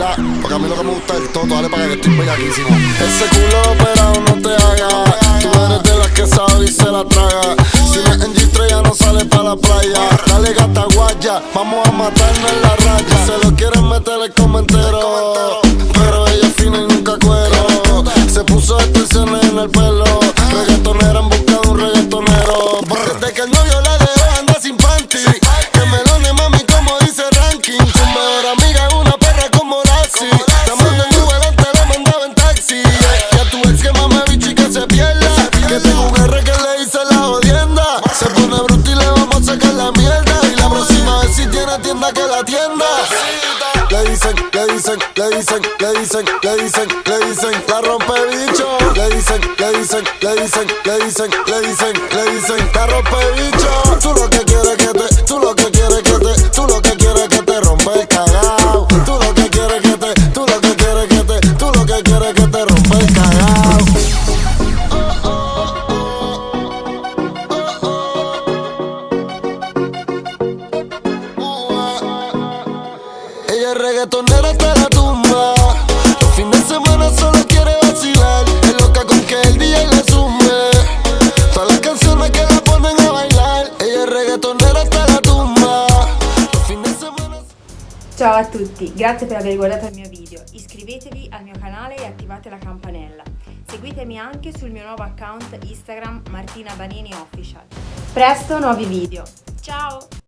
verdad, porque a mí lo que me gusta es el toto, dale para que estoy bellaquísimo. Ese culo operado no te haga, tú eres de las que sabe y se la traga. Si no es en G3 ya no sale pa' la playa. Dale gata guaya, vamos a matarnos en la raya. Se lo quieren meter el comentero, pero ella es fina y nunca cuero. Se puso extensiones en el pelo, reggaetonera en busca de un reggaetonero. Desde que el novio la dejó anda sin panty, que melone mami como dice ranking. Tu mejor amiga es una perra como Lassie, te mando en Uber antes la mandaba en taxi. Y a tu ex que mame bichi que se pierda, que tengo un R que le hice la jodienda. Se pone bruto y le vamos a sacar la mierda, y la próxima vez si tiene tienda que la atienda. Le dicen la rompe bicho. Le dicen la rompe bicho. Tú lo que quieres que te, tú lo que quieres que te, tú lo que quieres que te rompe el cagao. Tú lo que quieres que te, tú lo que quieres que te, tú lo que quieres que te rompe el cagao. Ella es reggaetonera hasta la tumba, los fines de semana solo quiere vacilar. Es loca con que el DJ le sume todas las canciones que la ponen a bailar. Ella es reggaetonera hasta la tumba, los fines de semana. Ciao a tutti, grazie per aver guardato il mio video. Iscrivetevi al mio canale e attivate la campanella. Seguitemi anche sul mio nuovo account Instagram Martina Banini Official. Presto nuovi video. Ciao!